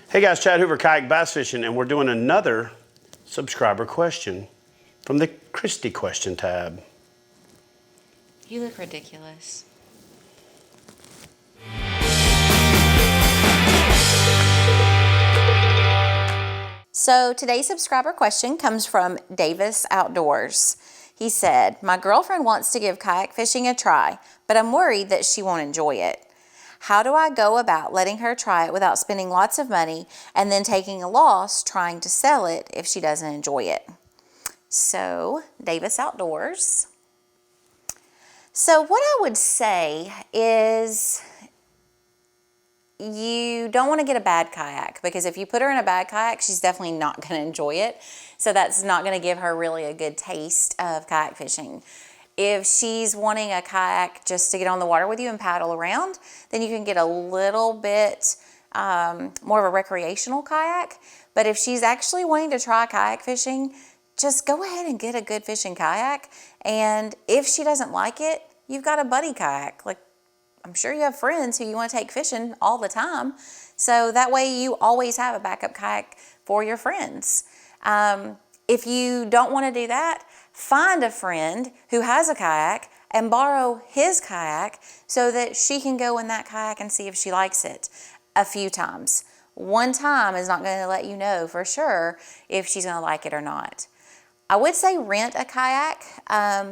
Hey guys, Chad Hoover, Kayak Bass Fishing, and we're doing another subscriber question from the Kristie question tab. You look ridiculous. So today's subscriber question comes from Davis Outdoors. He said, my girlfriend wants to give kayak fishing a try, but I'm worried that she won't enjoy it. How do I go about letting her try it without spending lots of money and then taking a loss trying to sell it if she doesn't enjoy it? So, Davis Outdoors. So what I would say is you don't want to get a bad kayak, because if you put her in a bad kayak, she's definitely not going to enjoy it. So that's not going to give her really a good taste of kayak fishing. If she's wanting a kayak just to get on the water with you and paddle around, then you can get a little bit more of a recreational kayak. But if she's actually wanting to try kayak fishing, just go ahead and get a good fishing kayak. And if she doesn't like it, you've got a buddy kayak. Like, I'm sure you have friends who you want to take fishing all the time. So that way you always have a backup kayak for your friends. If you don't want to do that, find a friend who has a kayak and borrow his kayak so that she can go in that kayak and see if she likes it a few times. One time is not going to let you know for sure if she's going to like it or not. I would say rent a kayak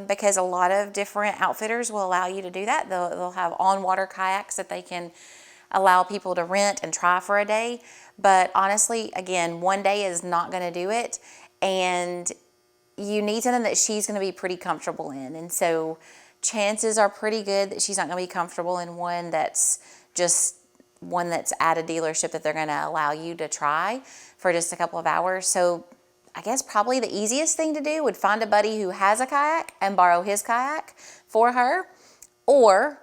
because a lot of different outfitters will allow you to do that. They'll have on-water kayaks that they can allow people to rent and try for a day. But honestly, again, one day is not going to do it. And you need something that she's going to be pretty comfortable in. And so chances are pretty good that she's not going to be comfortable in one that's at a dealership that they're going to allow you to try for just a couple of hours. So I guess probably the easiest thing to do would find a buddy who has a kayak and borrow his kayak for her, or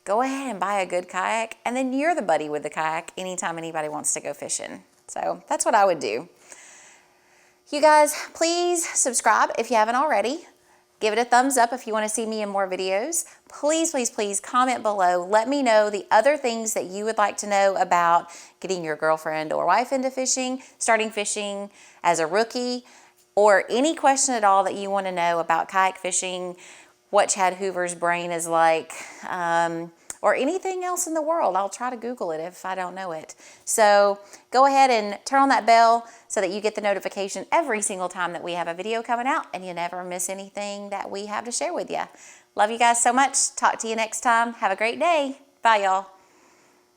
go ahead and buy a good kayak and then you're the buddy with the kayak anytime anybody wants to go fishing. So that's what I would do. You guys, please subscribe if you haven't already. Give it a thumbs up if you want to see me in more videos. Please, please, please comment below. Let me know the other things that you would like to know about getting your girlfriend or wife into fishing, starting fishing as a rookie, or any question at all that you want to know about kayak fishing, what Chad Hoover's brain is like, or anything else in the world. I'll try to Google it if I don't know it. So go ahead and turn on that bell so that you get the notification every single time that we have a video coming out and you never miss anything that we have to share with you. Love you guys so much. Talk to you next time. Have a great day. Bye, y'all.